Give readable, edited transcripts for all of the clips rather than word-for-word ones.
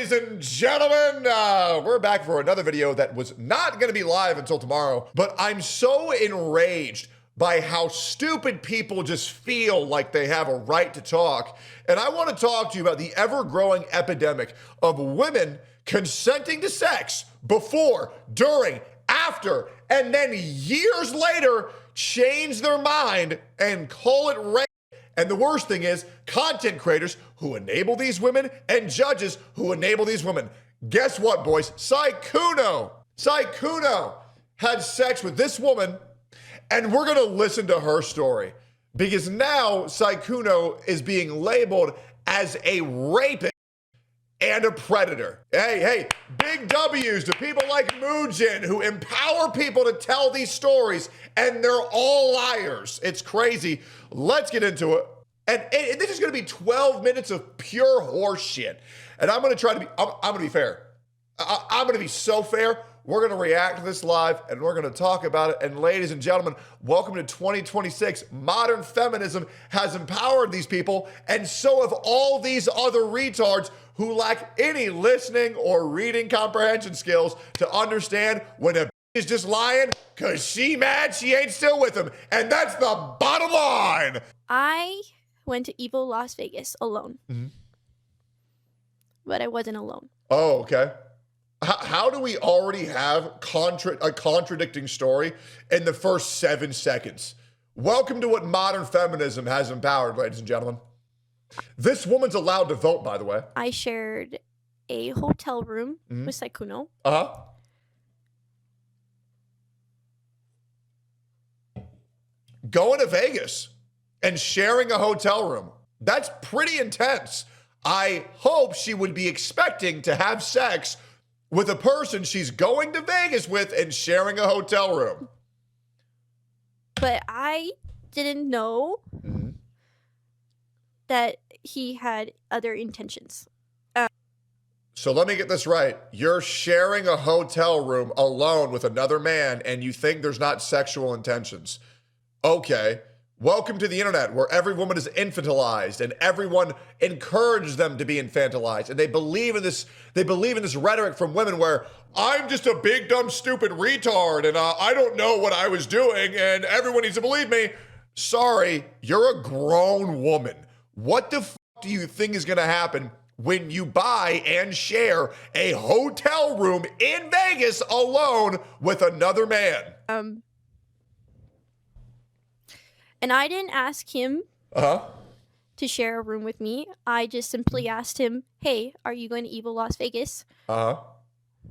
ladies and gentlemen. We're back for another video that was not going to be live until tomorrow, but I'm so enraged by how stupid people just feel like they have a right to talk. And I want to talk to you about the ever-growing epidemic of women consenting to sex before, during, after, and then years later change their mind and call it rape. And the worst thing is content creators who enable these women and judges who enable these women. Guess what, boys? Sykkuno had sex with this woman, and we're going to listen to her story because now Sykkuno is being labeled as a rapist and a predator. Hey, big W's to people like Muujin who empower people to tell these stories, and they're all liars. It's crazy. Let's get into it. And this is going to be 12 minutes of pure horse shit. And I'm going to try to be, I'm going to be fair. I'm going to be so fair. We're going to react to this live, and we're going to talk about it. And ladies and gentlemen, welcome to 2026. Modern feminism has empowered these people, and so have all these other retards who lack any listening or reading comprehension skills to understand when a is just lying because she mad she ain't still with him. And that's the bottom line. I went to evil Las Vegas alone. Mm-hmm. But I wasn't alone. Oh, okay. How do we already have a contradicting story in the first 7 seconds? Welcome to what modern feminism has empowered, ladies and gentlemen. This woman's allowed to vote, by the way. I shared a hotel room with Sykkuno. Uh-huh. Going to Vegas and sharing a hotel room. That's pretty intense. I hope she would be expecting to have sex with a person she's going to Vegas with and sharing a hotel room. But I didn't know that he had other intentions. So let me get this right. You're sharing a hotel room alone with another man and you think there's not sexual intentions. Okay. Welcome to the internet where every woman is infantilized and everyone encourages them to be infantilized. And they believe in this rhetoric from women where I'm just a big, dumb, stupid retard and I don't know what I was doing and everyone needs to believe me. Sorry, you're a grown woman. What the f do you think is going to happen when you buy and share a hotel room in Vegas alone with another man? And I didn't ask him to share a room with me. I just simply asked him, "Hey, are you going to evil Las Vegas?"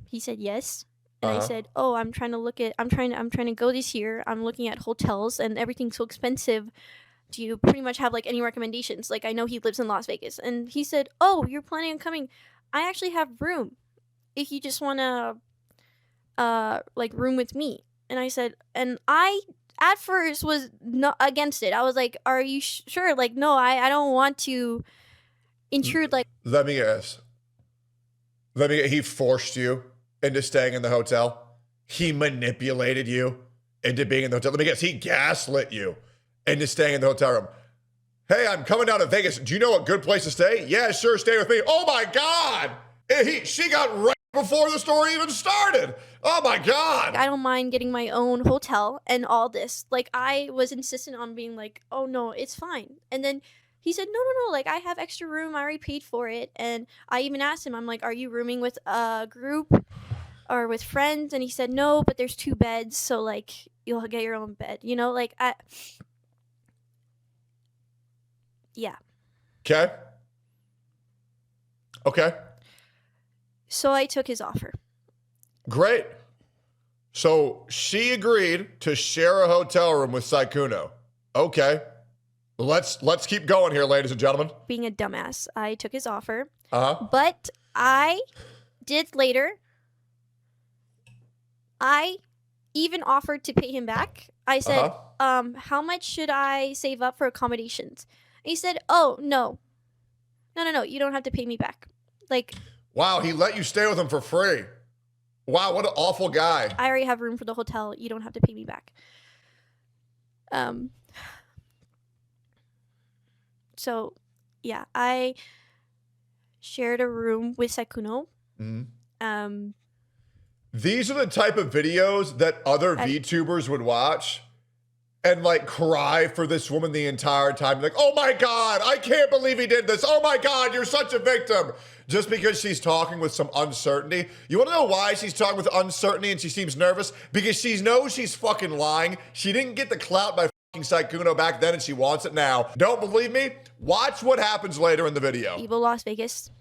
He said yes. And I said, "Oh, I'm trying to go this year. I'm looking at hotels and everything's so expensive. Do you pretty much have like any recommendations? Like I know he lives in Las Vegas." And he said, "Oh, you're planning on coming? I actually have room. If you just want to like room with me." And I said, and I at first was not against it. I was like, "Are you sure?" Like, no, I don't want to intrude. Like, let me guess. He forced you into staying in the hotel. He manipulated you into being in the hotel. Let me guess. He gaslit you into staying in the hotel room. Hey, I'm coming down to Vegas. Do you know a good place to stay? Yeah, sure. Stay with me. Oh my God. She got right before the story even started. Oh my God. I don't mind getting my own hotel and all this. Like, I was insistent on being like, "Oh no, it's fine." And then he said, no, like I have extra room. I already paid for it. And I even asked him, I'm like, "Are you rooming with a group or with friends?" And he said, "No, but there's 2 beds. So like you'll get your own bed, you know, like yeah. Okay. So I took his offer. Great. So she agreed to share a hotel room with Sykkuno. Okay. Let's keep going here, ladies and gentlemen. Being a dumbass, I took his offer. Uh-huh. But I did later. I even offered to pay him back. I said, "How much should I save up for accommodations?" And he said, "Oh, no, you don't have to pay me back." Like, wow, he let you stay with him for free. Wow, what an awful guy. I already have room for the hotel. You don't have to pay me back. So, yeah, I shared a room with Sykkuno. These are the type of videos that other VTubers would watch and like cry for this woman the entire time. Like, oh my God, I can't believe he did this. Oh my God, you're such a victim. Just because she's talking with some uncertainty. You wanna know why she's talking with uncertainty and she seems nervous? Because she knows she's fucking lying. She didn't get the clout by fucking Sykkuno back then and she wants it now. Don't believe me? Watch what happens later in the video. Evil Las Vegas.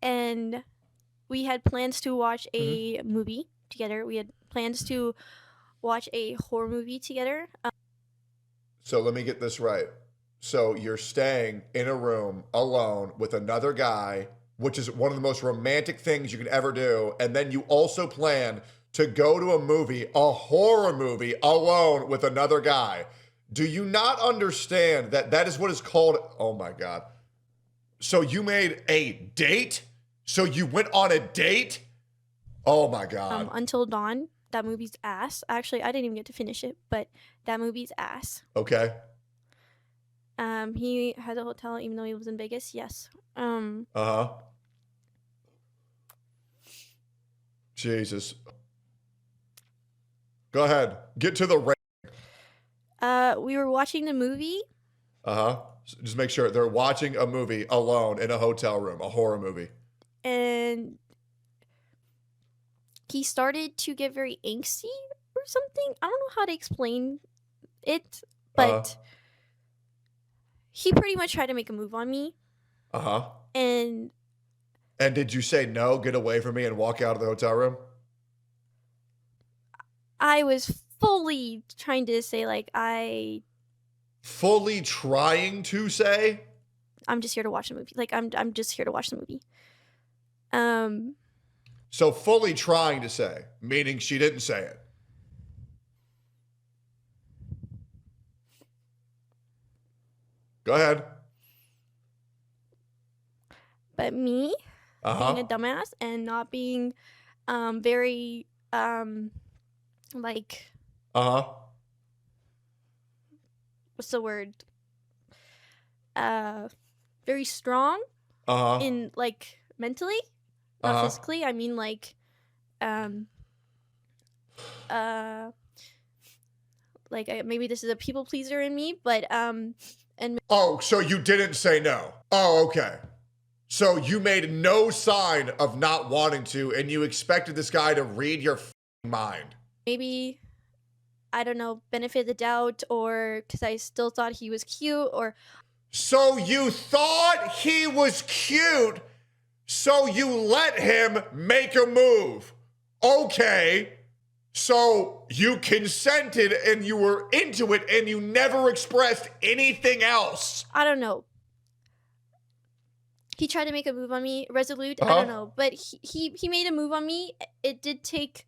And we had plans to watch a movie together. We had plans to watch a horror movie together. So let me get this right. So you're staying in a room alone with another guy, which is one of the most romantic things you can ever do. And then you also plan to go to a movie, a horror movie, alone with another guy. Do you not understand that that is what is called, oh my God. So you made a date? So you went on a date? Oh my God. Until Dawn. That movie's ass. Actually, I didn't even get to finish it, but that movie's ass. Okay. He had a hotel even though he was in Vegas. Yes. Jesus. Go ahead. Get to the we were watching the movie. Just make sure they're watching a movie alone in a hotel room, a horror movie. And he started to get very angsty or something. I don't know how to explain it, but he pretty much tried to make a move on me. And did you say no, get away from me, and walk out of the hotel room? I was fully trying to say, like, fully trying to say? I'm just here to watch the movie. Like, I'm just here to watch the movie. So fully trying to say, meaning she didn't say it. Go ahead. But me being a dumbass and not being very like what's the word? Very strong in like mentally, not physically. I mean like like maybe this is a people pleaser in me, but and so you didn't say no. Oh, okay. So you made no sign of not wanting to, and you expected this guy to read your mind. Maybe, I don't know, benefit of the doubt, or because I still thought he was cute, or... So you thought he was cute, so you let him make a move. Okay. So you consented and you were into it and you never expressed anything else. I don't know. He tried to make a move on me, resolute, I don't know. But he made a move on me. It did take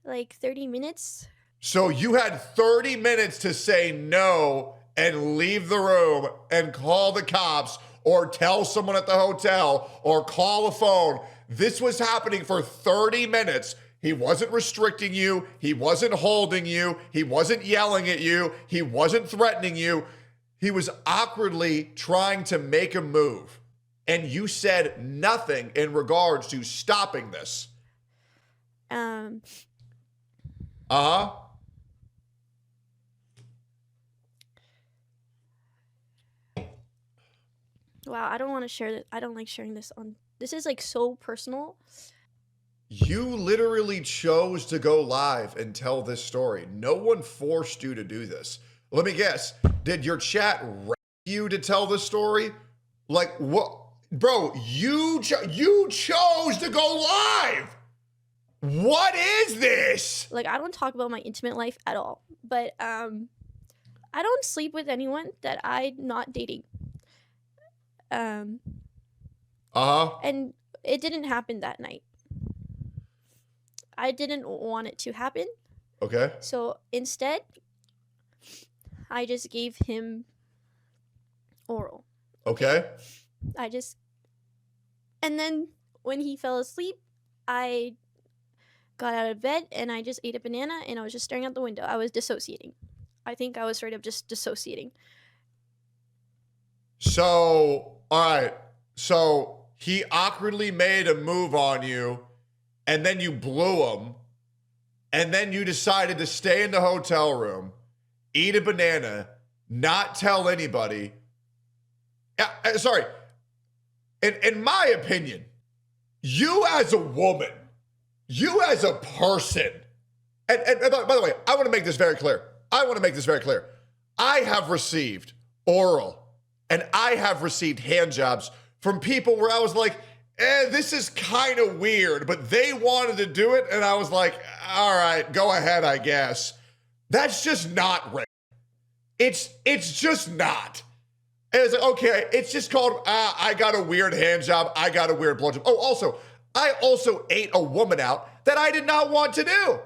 like 30 minutes. So you had 30 minutes to say no and leave the room and call the cops or tell someone at the hotel or call a phone. This was happening for 30 minutes. He wasn't restricting you. He wasn't holding you. He wasn't yelling at you. He wasn't threatening you. He was awkwardly trying to make a move. And you said nothing in regards to stopping this. Wow, I don't want to share that. I don't like sharing this on. This is like so personal. You literally chose to go live and tell this story. No one forced you to do this. Let me guess. Did your chat rap you to tell this story? Like what? Bro, you chose to go live. What is this? Like, I don't talk about my intimate life at all. But I don't sleep with anyone that I'm not dating. And it didn't happen that night. I didn't want it to happen. Okay. So instead, I just gave him oral. Okay. And then when he fell asleep, I got out of bed and I just ate a banana and I was just staring out the window. I was dissociating. I think I was straight up just dissociating. So, all right. So he awkwardly made a move on you, and then you blew him, and then you decided to stay in the hotel room, eat a banana, not tell anybody. Sorry. In my opinion, you as a woman, you as a person, and by the way, I want to make this very clear. I have received oral and I have received hand jobs from people where I was like, this is kind of weird, but they wanted to do it. And I was like, all right, go ahead, I guess. That's just not rape. It's just not. And it's like, okay, it's just called, I got a weird hand job. I got a weird blowjob. Oh, also, I also ate a woman out that I did not want to do.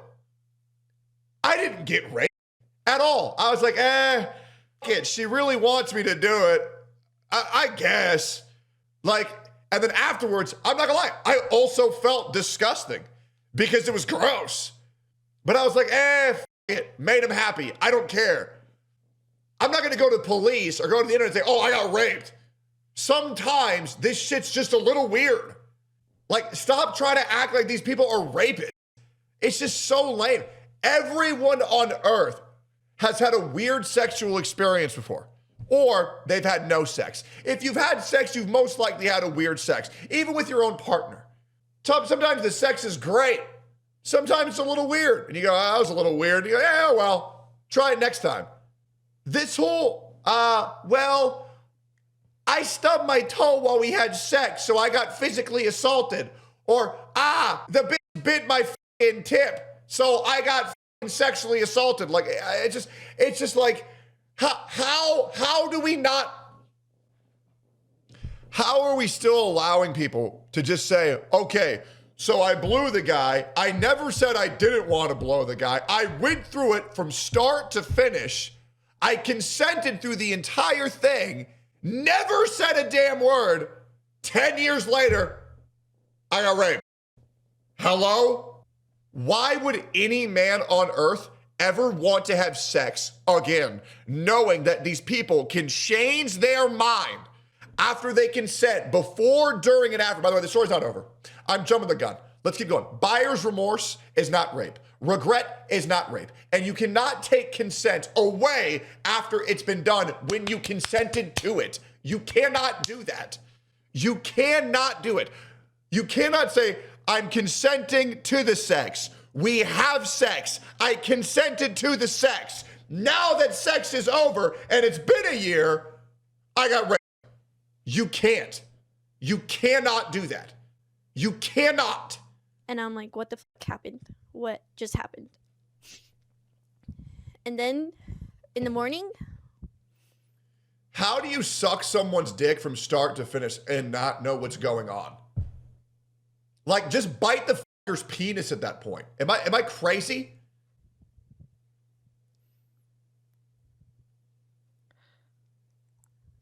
I didn't get raped at all. I was like, she really wants me to do it. I guess. Like, and then afterwards, I'm not gonna lie, I also felt disgusting because it was gross. But I was like, it, made him happy. I don't care. I'm not gonna go to the police or go to the internet and say, oh, I got raped. Sometimes this shit's just a little weird. Like, stop trying to act like these people are rapists. It's just so lame. Everyone on earth has had a weird sexual experience before, or they've had no sex. If you've had sex, you've most likely had a weird sex, even with your own partner. Sometimes the sex is great. Sometimes it's a little weird. And you go, that was a little weird. And you go, yeah, well, try it next time. This whole, well, I stubbed my toe while we had sex, so I got physically assaulted. Or, the bitch bit my fucking tip, so I got sexually assaulted. Like, it's just like, how do we not, how are we still allowing people to just say, okay, so I blew the guy. I never said I didn't want to blow the guy. I went through it from start to finish. I consented through the entire thing, never said a damn word. 10 years later, I got raped. Hello? Why would any man on earth ever want to have sex again, knowing that these people can change their mind after they consent, before, during, and after? By the way, the story's not over. I'm jumping the gun. Let's keep going. Buyer's remorse is not rape. Regret is not rape. And you cannot take consent away after it's been done when you consented to it. You cannot do that. You cannot do it. You cannot say, I'm consenting to the sex. We have sex. I consented to the sex. Now that sex is over and it's been a year, I got raped. You can't. You cannot do that. You cannot. And I'm like, what the fuck happened? What just happened? And then in the morning. How do you suck someone's dick from start to finish and not know what's going on? Like, just bite the fucker's penis at that point. Am I crazy?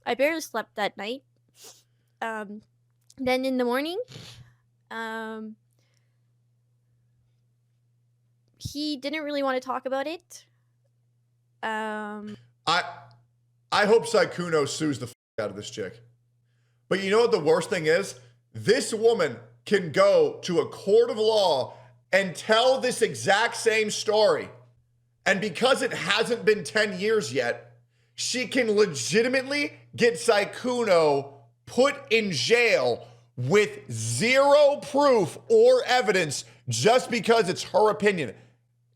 I barely slept that night. Then in the morning, he didn't really want to talk about it. I hope Sykkuno sues the out of this chick. But you know what the worst thing is? This woman can go to a court of law and tell this exact same story. And because it hasn't been 10 years yet, she can legitimately get Sykkuno put in jail with zero proof or evidence just because it's her opinion.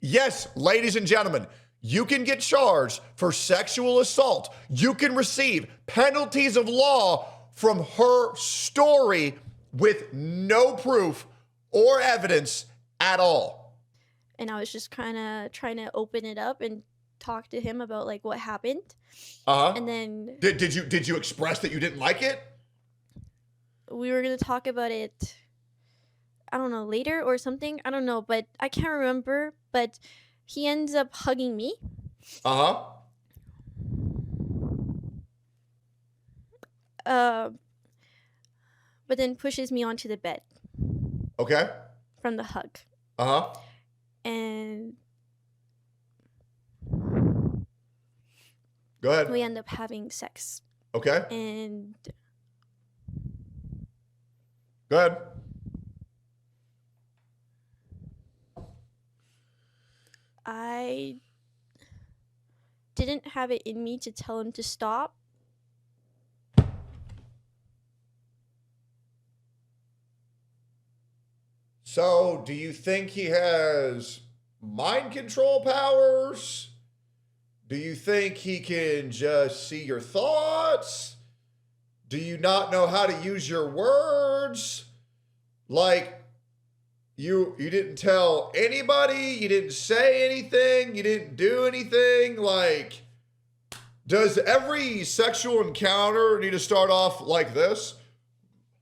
Yes, ladies and gentlemen, you can get charged for sexual assault. You can receive penalties of law from her story with no proof or evidence at all. And I was just kind of trying to open it up and talk to him about like what happened. And then did you express that you didn't like it? We were gonna talk about it, I don't know, later or something. I don't know, but I can't remember. But he ends up hugging me. But then pushes me onto the bed. Okay. From the hug. And go ahead. We end up having sex. Okay. And go ahead. I didn't have it in me to tell him to stop. So, do you think he has mind control powers? Do you think he can just see your thoughts? Do you not know how to use your words? Like, you didn't tell anybody, you didn't say anything, you didn't do anything. Like, does every sexual encounter need to start off like this?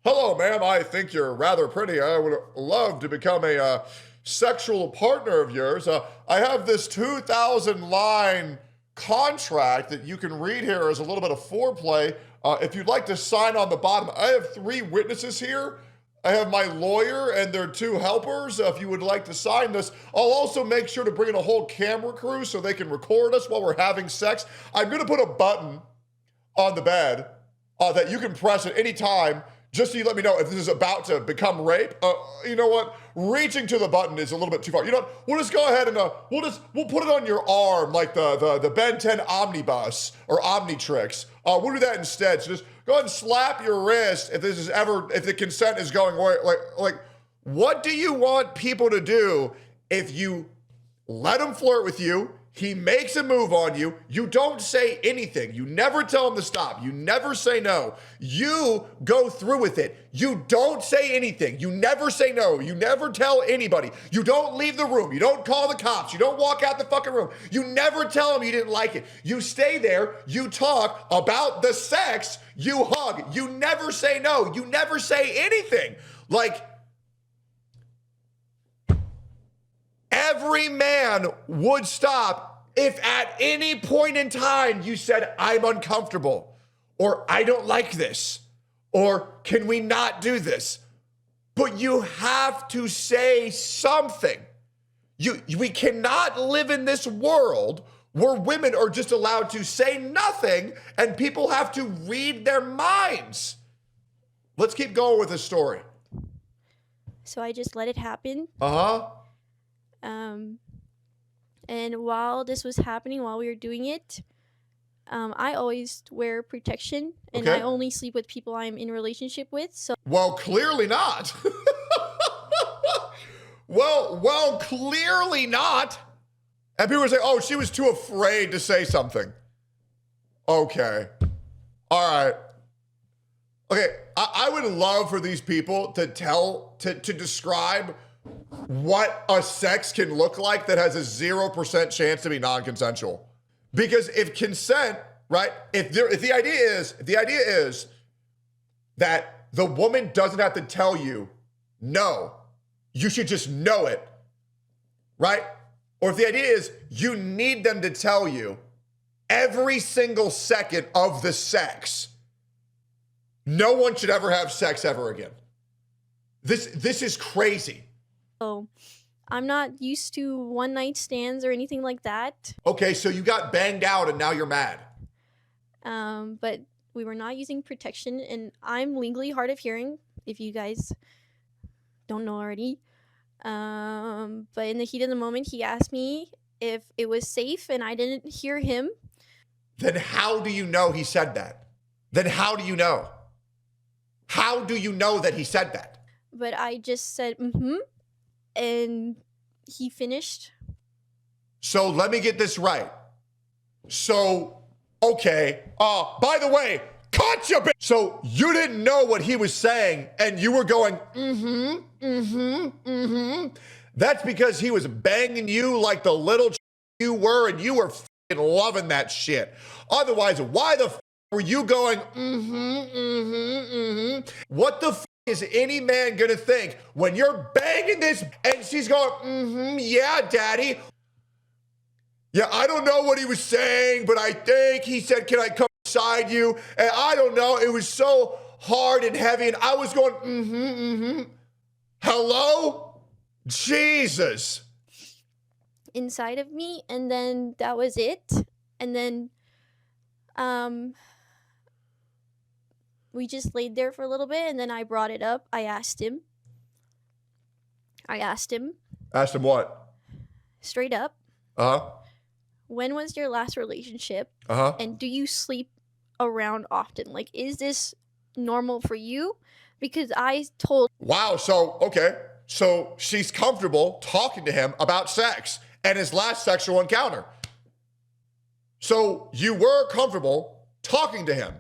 Hello, ma'am, I think you're rather pretty. I would love to become a sexual partner of yours. I have this 2,000-line contract that you can read here as a little bit of foreplay. If you'd like to sign on the bottom, I have 3 witnesses here. I have my lawyer and their 2 helpers. If you would like to sign this, I'll also make sure to bring in a whole camera crew so they can record us while we're having sex. I'm going to put a button on the bed that you can press at any time, just so you let me know if this is about to become rape. You know what? Reaching to the button is a little bit too far. You know what? We'll just go ahead and we'll put it on your arm like the Ben 10 Omnibus or Omnitrix. We'll do that instead. So just go ahead and slap your wrist if the consent is going away. Like, what do you want people to do if you let him flirt with you? He makes a move on you. You don't say anything. You never tell him to stop. You never say no. You go through with it. You don't say anything. You never say no. You never tell anybody. You don't leave the room. You don't call the cops. You don't walk out the fucking room. You never tell him you didn't like it. You stay there. You talk about the sex. You hug. You never say no. You never say anything. Like, every man would stop if at any point in time you said, I'm uncomfortable, or I don't like this, or can we not do this? But you have to say something. We cannot live in this world where women are just allowed to say nothing and people have to read their minds. Let's keep going with this story. So I just let it happen. Uh-huh. And while this was happening, while we were doing it, I always wear protection, and I only sleep with people I'm in a relationship with. So, well, clearly not. well, clearly not. And people say, "Oh, she was too afraid to say something." Okay, all right. Okay, I would love for these people to describe what a sex can look like that has a 0% chance to be non-consensual. Because if consent, right, if the idea is that the woman doesn't have to tell you no, you should just know it, right? Or if the idea is you need them to tell you every single second of the sex, no one should ever have sex ever again. This is crazy. So I'm not used to one night stands or anything like that. Okay, so you got banged out and now you're mad. But we were not using protection, and I'm legally hard of hearing, if you guys don't know already. But in the heat of the moment, he asked me if it was safe, and I didn't hear him. Then how do you know he said that? Then how do you know? How do you know that he said that? But I just said, mm-hmm. And he finished. So let me get this right. So, okay. By the way, cut your bitch. So you didn't know what he was saying and you were going, That's because he was banging you like the little you were and you were f***ing loving that shit. Otherwise, why the f*** were you going, What the f*** is any man gonna think when you're banging this and she's going, yeah, daddy. Yeah, I don't know what he was saying, but I think he said, can I come beside you? And I don't know, it was so hard and heavy and I was going, Hello? Jesus. Inside of me, and then that was it. And then we just laid there for a little bit, and then I brought it up. I asked him. Asked him what? Straight up. Uh-huh. When was your last relationship? Uh-huh. And do you sleep around often? Like, is this normal for you? Because I told... Wow, so, okay. So she's comfortable talking to him about sex and his last sexual encounter. So you were comfortable talking to him.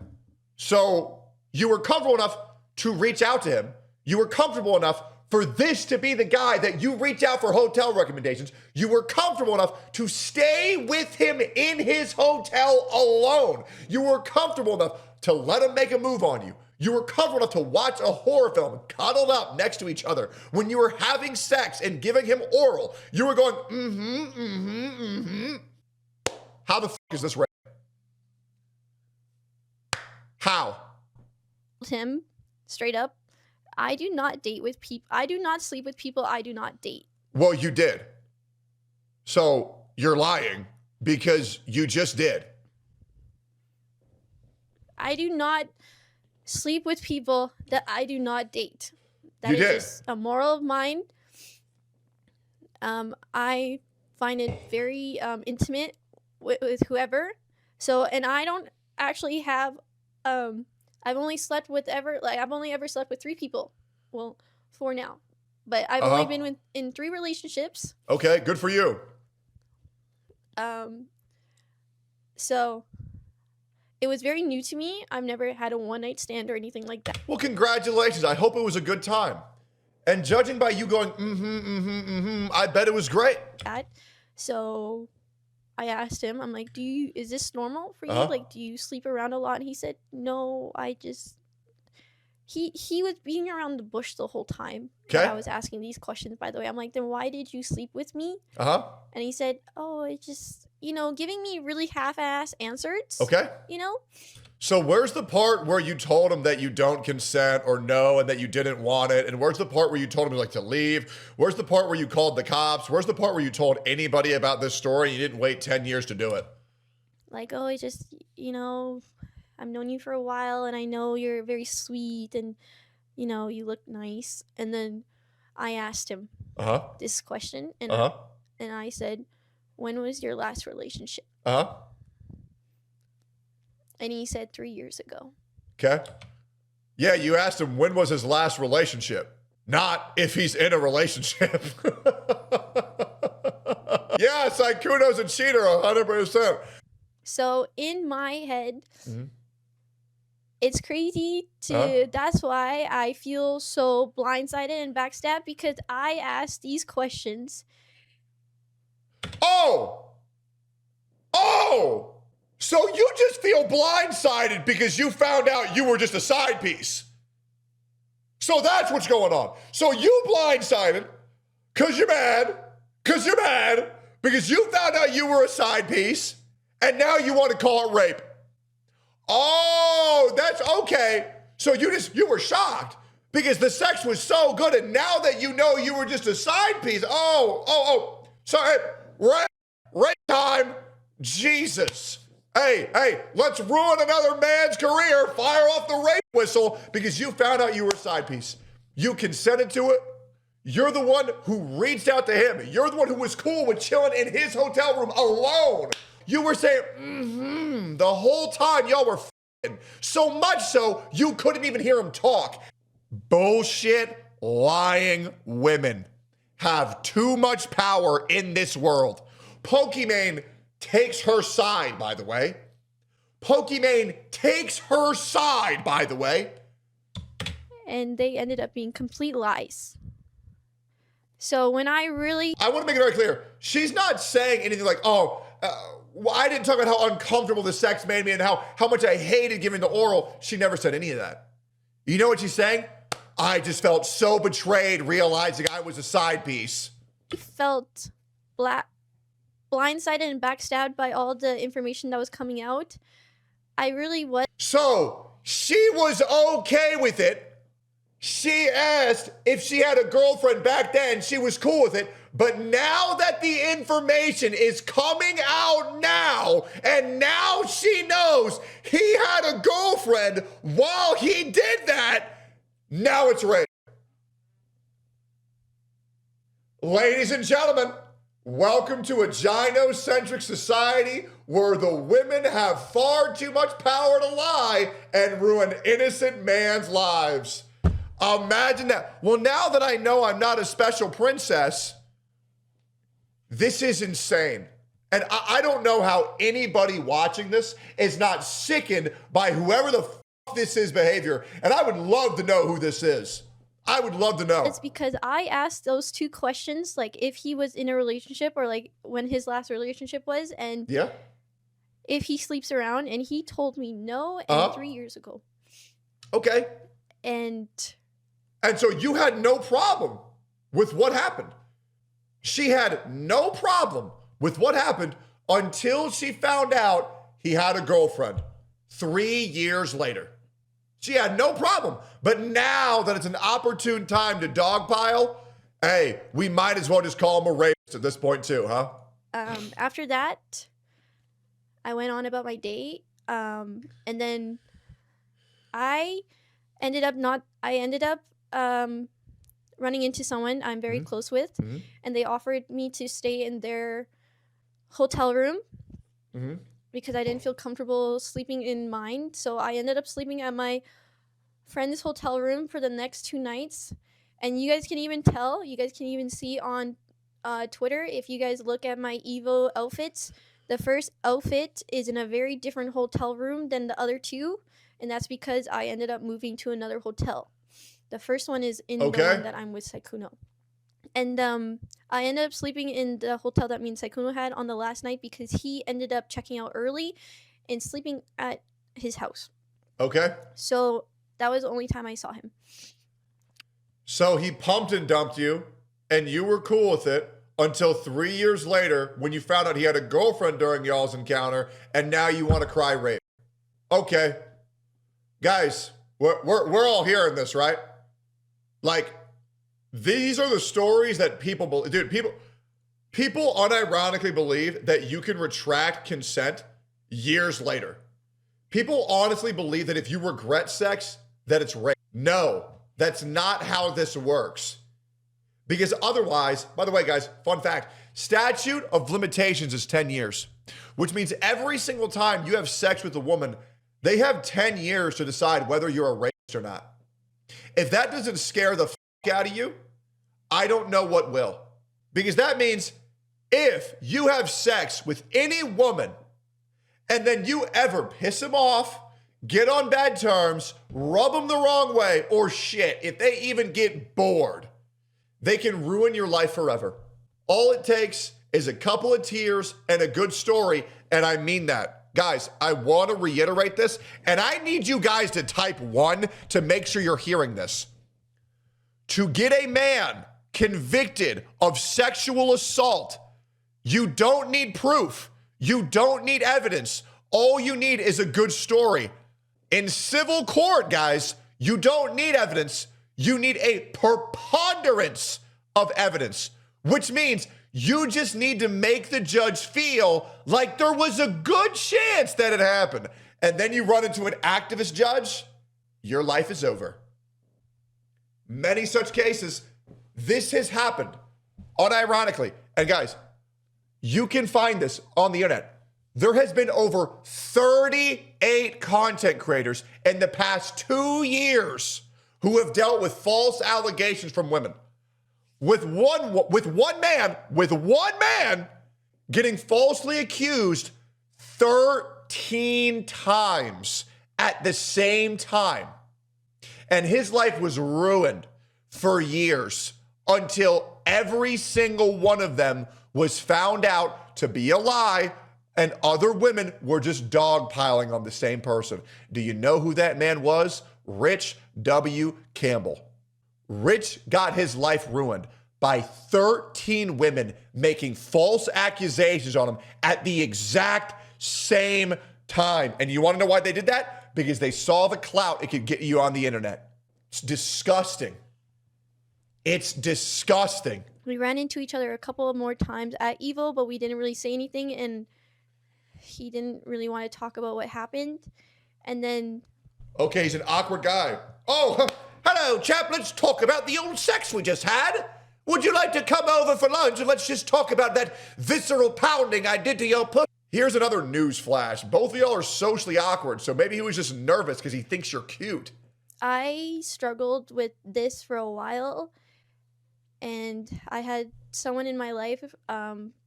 So you were comfortable enough to reach out to him. You were comfortable enough for this to be the guy that you reach out for hotel recommendations. You were comfortable enough to stay with him in his hotel alone. You were comfortable enough to let him make a move on you. You were comfortable enough to watch a horror film cuddled up next to each other. When you were having sex and giving him oral, you were going, How the fuck is this rape? How? him straight up, I do not date with people. I do not sleep with people I do not date. Well, you did. So you're lying because you just did. I do not sleep with people that I do not date. That You is did. just a moral of mine. I find it very intimate with whoever. So, and I don't actually have, I've only ever slept with 3 people. Well, 4 now. But I've only been in 3 relationships. Okay, good for you. So it was very new to me. I've never had a one-night stand or anything like that. Well, congratulations. I hope it was a good time. And judging by you going, I bet it was great. So I asked him, I'm like, is this normal for you? Like, do you sleep around a lot? And he said, no, he was being around the bush the whole time. Okay. I was asking these questions, by the way. I'm like, then why did you sleep with me? And he said, oh, it just, giving me really half-ass answers. Okay. So where's the part where you told him that you don't consent or no and that you didn't want it? And where's the part where you told him like to leave? Where's the part where you called the cops? Where's the part where you told anybody about this story and you didn't wait 10 years to do it? Like, oh, it's just, I've known you for a while and I know you're very sweet and, you look nice. And then I asked him this question and I said, when was your last relationship? And he said 3 years ago. Okay. Yeah, you asked him when was his last relationship, not if he's in a relationship. Yeah, Sykkuno's a cheater, 100%. So in my head, it's crazy that's why I feel so blindsided and backstabbed, because I asked these questions. So you just feel blindsided because you found out you were just a side piece. So that's what's going on. So you blindsided because you're mad, because you found out you were a side piece, and now you want to call it rape. Oh, that's okay. So you were shocked because the sex was so good, and now that you know you were just a side piece, sorry, rape time, Jesus. Hey, let's ruin another man's career, fire off the rape whistle because you found out you were a side piece. You consented to it. You're the one who reached out to him. You're the one who was cool with chilling in his hotel room alone. You were saying, the whole time y'all were f***ing. So much so, you couldn't even hear him talk. Bullshit, lying women have too much power in this world. Pokimane takes her side, by the way. And they ended up being complete lies. So when I want to make it very clear. She's not saying anything like, well, I didn't talk about how uncomfortable the sex made me and how much I hated giving the oral. She never said any of that. You know what she's saying? I just felt so betrayed realizing I was a side piece. I felt blindsided and backstabbed by all the information that was coming out. I really was. So she was okay with it. She asked if she had a girlfriend back then. She was cool with it. But now that the information is coming out now, and now she knows he had a girlfriend while he did that, now it's rape. Ladies and gentlemen, welcome to a gynocentric society where the women have far too much power to lie and ruin innocent man's lives. Imagine that. Well, now that I know I'm not a special princess, this is insane. And I don't know how anybody watching this is not sickened by whoever the this is behavior. And I would love to know who this is. I would love to know. It's because I asked those two questions, like if he was in a relationship or like when his last relationship was, and if he sleeps around, and he told me no, and 3 years ago. Okay. And so you had no problem with what happened. She had no problem with what happened until she found out he had a girlfriend 3 years later. She had no problem. But now that it's an opportune time to dogpile, hey, we might as well just call him a rapist at this point too, huh? After that, I went on about my date. And then I ended up running into someone I'm very close with, and they offered me to stay in their hotel room because I didn't feel comfortable sleeping in mine. So I ended up sleeping at my friend's hotel room for the next 2 nights. And you guys can even see on Twitter, if you guys look at my Evo outfits, the first outfit is in a very different hotel room than the other two, and that's because I ended up moving to another hotel. The first one is in the one that I'm with Sykkuno. And I ended up sleeping in the hotel that me and Sykkuno had on the last night because he ended up checking out early and sleeping at his house. Okay. So that was the only time I saw him. So he pumped and dumped you, and you were cool with it until 3 years later when you found out he had a girlfriend during y'all's encounter, and now you want to cry rape. Okay. Guys, we're all hearing this, right? Like, these are the stories that people believe. Dude, people unironically believe that you can retract consent years later. People honestly believe that if you regret sex, that it's rape. No, that's not how this works. Because otherwise, by the way, guys, fun fact, statute of limitations is 10 years, which means every single time you have sex with a woman, they have 10 years to decide whether you're a rapist or not. If that doesn't scare the out of you, I don't know what will. Because that means if you have sex with any woman and then you ever piss them off, get on bad terms, rub them the wrong way, or shit, if they even get bored, they can ruin your life forever. All it takes is a couple of tears and a good story, and I mean that. Guys, I want to reiterate this, and I need you guys to type 1 to make sure you're hearing this. To get a man convicted of sexual assault, you don't need proof. You don't need evidence. All you need is a good story. In civil court, guys, you don't need evidence. You need a preponderance of evidence, which means you just need to make the judge feel like there was a good chance that it happened. And then you run into an activist judge, your life is over. Many such cases, this has happened unironically. And guys, you can find this on the internet. There has been over 38 content creators in the past 2 years who have dealt with false allegations from women. With one man getting falsely accused 13 times at the same time. And his life was ruined for years until every single one of them was found out to be a lie, and other women were just dogpiling on the same person. Do you know who that man was? Rich W. Campbell. Rich got his life ruined by 13 women making false accusations on him at the exact same time. And you want to know why they did that? Because they saw the clout it could get you on the internet. It's disgusting. It's disgusting. We ran into each other a couple of more times at Evo, but we didn't really say anything, and he didn't really want to talk about what happened. And then... Okay, he's an awkward guy. Oh, hello, chap. Let's talk about the old sex we just had. Would you like to come over for lunch and let's just talk about that visceral pounding I did to your pussy? Here's another news flash. Both of y'all are socially awkward, so maybe he was just nervous because he thinks you're cute. I struggled with this for a while, and I had someone in my life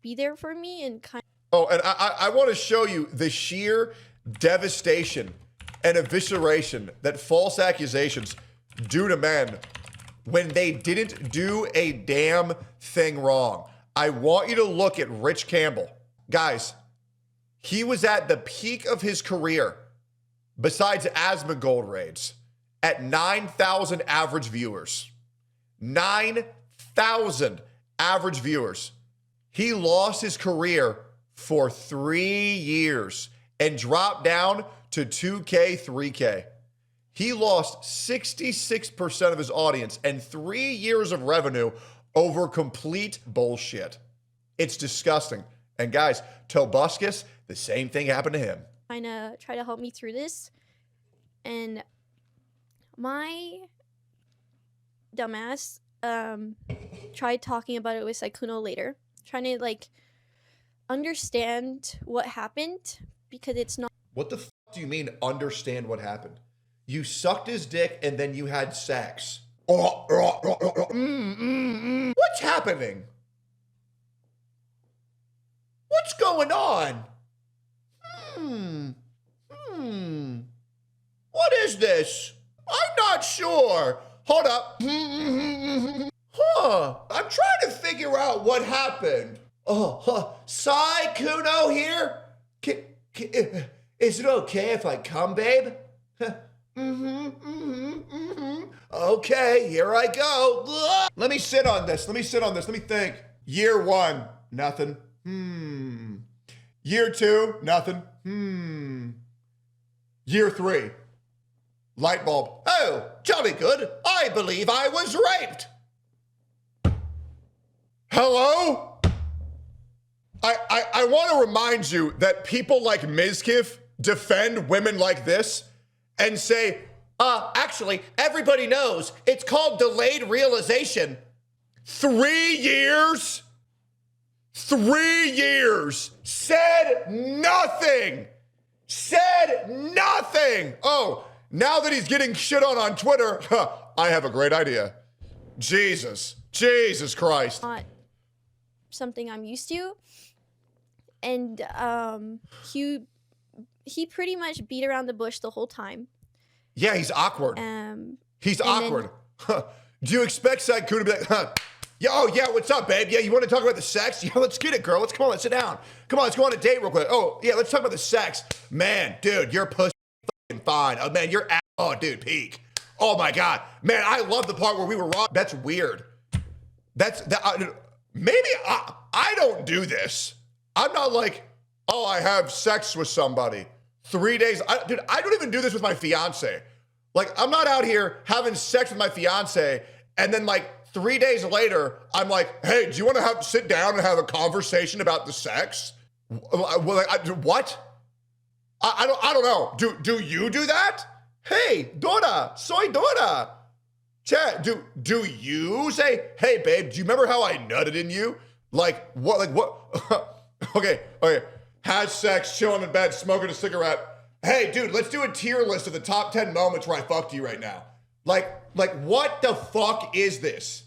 be there for me and kind of... Oh, and I want to show you the sheer devastation and evisceration that false accusations do to men when they didn't do a damn thing wrong. I want you to look at Rich Campbell. Guys, he was at the peak of his career, besides Asmongold raids, at 9,000 average viewers. 9,000 average viewers. He lost his career for 3 years and dropped down to 2K, 3K. He lost 66% of his audience and 3 years of revenue over complete bullshit. It's disgusting. And guys, Tobuscus, the same thing happened to him. Try to help me through this. And my dumbass tried talking about it with Sykkuno later, trying to like understand what happened, because it's not... What the f do you mean understand what happened? You sucked his dick and then you had sex. What's happening? What's going on? What is this? I'm not sure. Hold up. I'm trying to figure out what happened. Sykkuno here? Is it okay if I come, babe? Okay, here I go. Let me sit on this. Let me think. Year 1, nothing. Year 2, nothing. Year 3, light bulb. Oh, jolly good. I believe I was raped. Hello? I want to remind you that people like Mizkif defend women like this and say, actually, everybody knows it's called delayed realization. 3 years? 3 years. Said nothing. Said nothing. Oh, now that he's getting shit on Twitter, I have a great idea. Jesus Christ. Not something I'm used to. And he pretty much beat around the bush the whole time. Yeah, he's awkward. He's awkward. Do you expect Sykkuno to be like, yeah, what's up, babe? Yeah, you want to talk about the sex? Yeah, let's get it, girl. Come on, let's sit down. Come on, let's go on a date real quick. Oh, yeah, let's talk about the sex. Man, dude, your pussy fucking fine. Oh, man, your ass. Oh, dude, peak. Oh, my God. Man, I love the part where we were wrong. That's weird. Maybe I don't do this. I'm not like, oh, I have sex with somebody. 3 days. Dude, I don't even do this with my fiance. Like, I'm not out here having sex with my fiance and then like 3 days later, I'm like, hey, do you want to sit down and have a conversation about the sex? What? I don't know. Do you do that? Hey, Dora, soy Dora. Chat, do you say, hey, babe, do you remember how I nutted in you? Like, what? Okay. Has sex, chilling in bed, smoking a cigarette. Hey, dude, let's do a tier list of the top 10 moments where I fucked you right now. Like, what the fuck is this?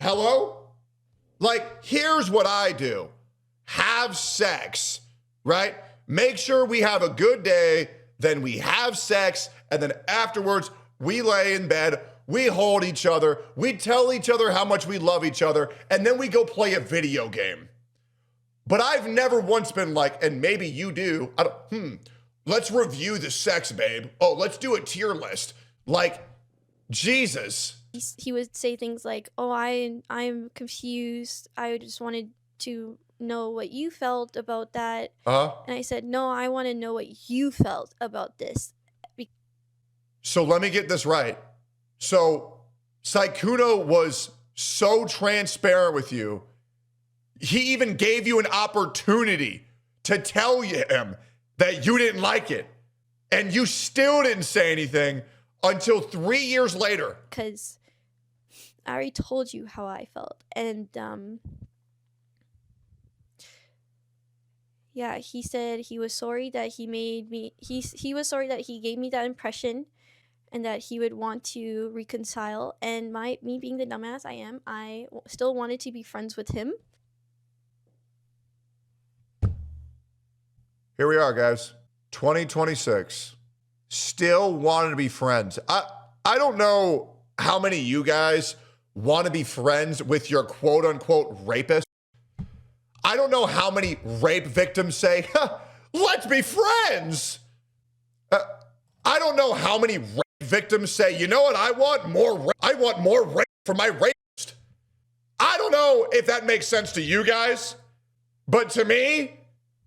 Hello? Like, here's what I do. Have sex, right? Make sure we have a good day, then we have sex, and then afterwards, we lay in bed, we hold each other, we tell each other how much we love each other, and then we go play a video game. But I've never once been like, and maybe you do, let's review the sex, babe. Oh, let's do a tier list. Like, Jesus. He would say things like, oh, I'm confused. I just wanted to know what you felt about that. And I said, no, I want to know what you felt about this. So let me get this right. So Sykkuno was so transparent with you, he even gave you an opportunity to tell him that you didn't like it. And you still didn't say anything until 3 years later. Because I already told you how I felt. And yeah, he said he was sorry that he made me, he was sorry that he gave me that impression and that he would want to reconcile. And me being the dumbass I am, I still wanted to be friends with him. Here we are, guys. 2026. Still wanted to be friends. I don't know how many of you guys want to be friends with your quote unquote rapist. I don't know how many rape victims say, let's be friends. I don't know how many rape victims say, you know what, I want more rape for my rapist. I don't know if that makes sense to you guys, but to me,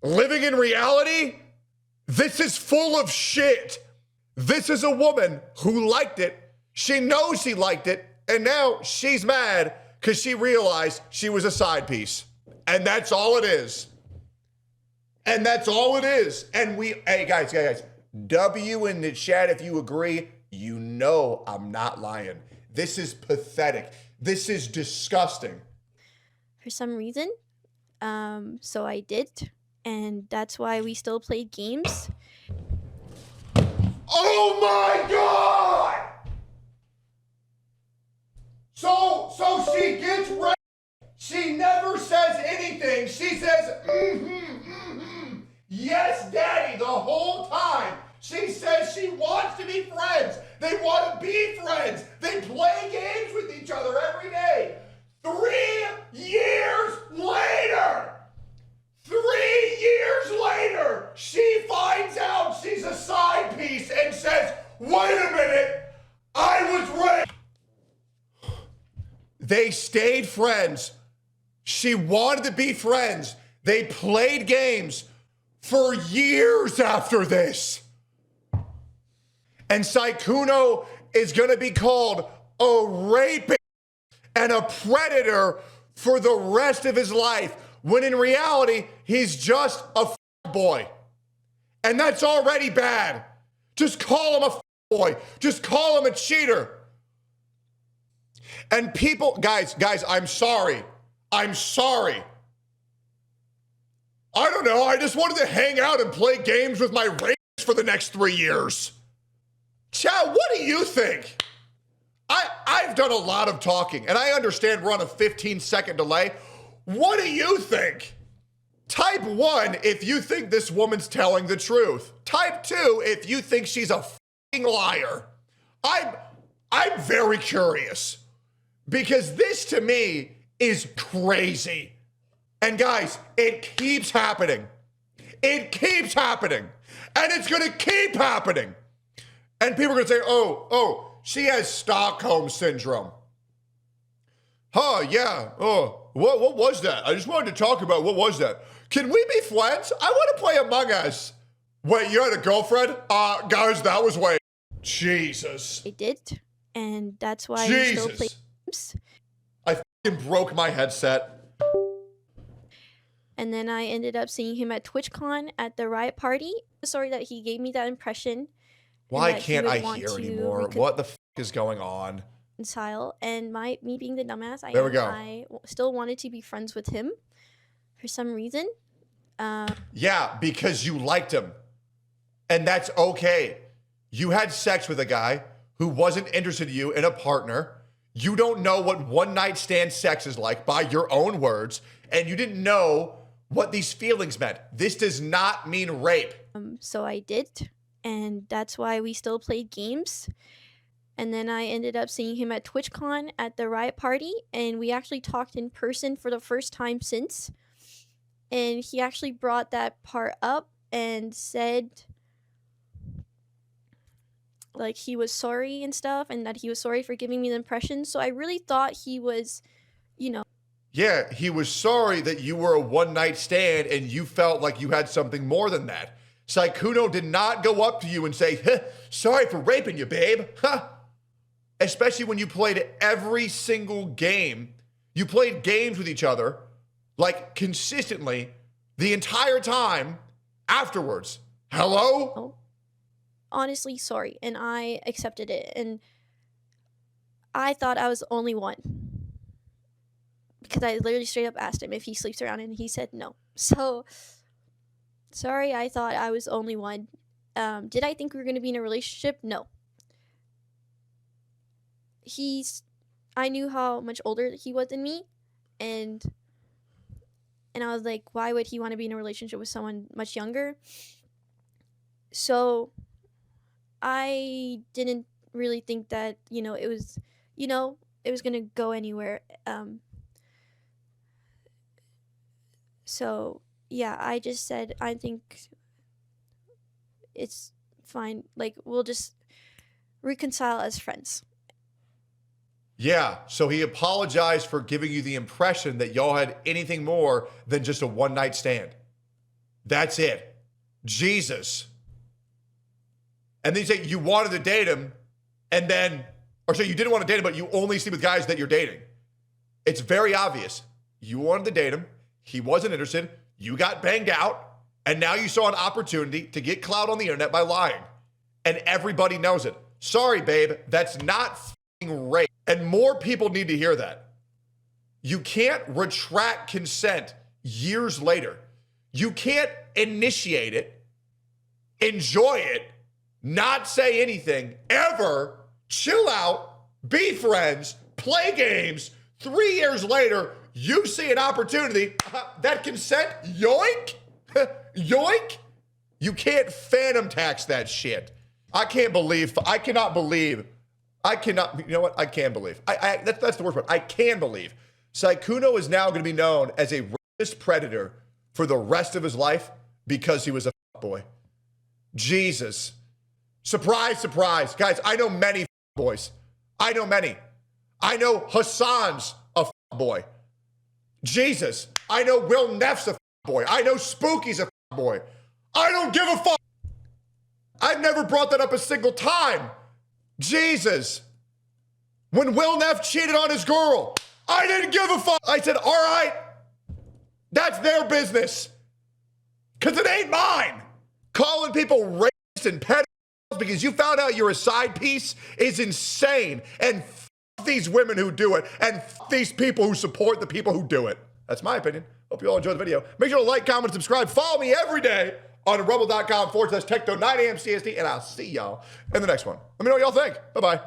living in reality, this is full of shit. This is a woman who liked it. She knows she liked it, and now she's mad because she realized she was a side piece. And that's all it is. And that's all it is. And hey guys, W in the chat if you agree. You know I'm not lying. This is pathetic. This is disgusting. For some reason, so I did. And that's why we still played games. Oh my God! So she gets raped. She never says anything. She says, yes, daddy, the whole time. She says she wants to be friends. They want to be friends. They play games with each other every day. 3 years later, 3 years later, she finds out she's a side piece and says, wait a minute, I was raped. They stayed friends. She wanted to be friends. They played games for years after this. And Sykkuno is going to be called a rapist and a predator for the rest of his life, when in reality, he's just a boy. And that's already bad. Just call him a boy. Just call him a cheater. And people, guys, I'm sorry. I'm sorry. I don't know. I just wanted to hang out and play games with my rapist for the next 3 years. Chad, what do you think? I've done a lot of talking, and I understand we're on a 15-second delay. What do you think? Type 1 if you think this woman's telling the truth. Type 2 if you think she's a fucking liar. I'm very curious, because this to me is crazy. And guys, it keeps happening. It keeps happening. And it's gonna keep happening. And people are gonna say, oh, she has Stockholm syndrome. Huh, yeah, what was that? I just wanted to talk about what was that. Can we be friends? I want to play Among Us. Wait, you had a girlfriend? Guys, that was way. Jesus. I did, and that's why we still play games. I fucking broke my headset. And then I ended up seeing him at TwitchCon at the Riot Party. Sorry that he gave me that impression. Why can't I hear anymore? What the fuck is going on? And me being the dumbass I still wanted to be friends with him for some reason. Yeah, because you liked him. And that's okay. You had sex with a guy who wasn't interested in you in a partner. You don't know what one-night stand sex is like by your own words, and you didn't know what these feelings meant. This does not mean rape. So I did, and that's why we still played games. And then I ended up seeing him at TwitchCon at the Riot Party, and we actually talked in person for the first time since. And he actually brought that part up and said, like, he was sorry and stuff, and that he was sorry for giving me the impression. So I really thought he was, Yeah, he was sorry that you were a one-night stand and you felt like you had something more than that. Sykkuno did not go up to you and say, sorry for raping you, babe. Huh. Especially when you played every single game. You played games with each other, like consistently, the entire time afterwards. Hello? Oh, honestly, sorry. And I accepted it. And I thought I was the only one. Because I literally straight up asked him if he sleeps around, and he said no. So, sorry, I thought I was the only one. Did I think we were going to be in a relationship? No. I knew how much older he was than me, and I was like, why would he want to be in a relationship with someone much younger? So, I didn't really think that, it was going to go anywhere. So, yeah, I just said, I think it's fine. Like, we'll just reconcile as friends. Yeah, so he apologized for giving you the impression that y'all had anything more than just a one-night stand. That's it. Jesus. And then you say you wanted to date him, and then, or say you didn't want to date him, but you only sleep with guys that you're dating. It's very obvious. You wanted to date him. He wasn't interested. You got banged out. And now you saw an opportunity to get clout on the internet by lying. And everybody knows it. Sorry, babe. That's not f***ing rape. And more people need to hear that. You can't retract consent years later. You can't initiate it, enjoy it, not say anything, ever, chill out, be friends, play games. 3 years later, you see an opportunity, that consent, yoink, yoink. You can't phantom tax that shit. I cannot believe, you know what? I can believe. That's the worst part. I can believe. Sykkuno is now going to be known as a rapist predator for the rest of his life because he was a boy. Jesus. Surprise, surprise. Guys, I know many boys. I know many. I know Hassan's a boy. Jesus. I know Will Neff's a boy. I know Spooky's a boy. I don't give a fuck. I've never brought that up a single time. Jesus. When Will Neff cheated on his girl, I didn't give a fuck. I said, all right, that's their business. Because it ain't mine. Calling people rapists and pedophiles because you found out you're a side piece is insane. And f these women who do it. And f these people who support the people who do it. That's my opinion. Hope you all enjoyed the video. Make sure to like, comment, and subscribe. Follow me every day on rumble.com/Tectone 9 a.m. CST. And I'll see y'all in the next one. Let me know what y'all think. Bye-bye.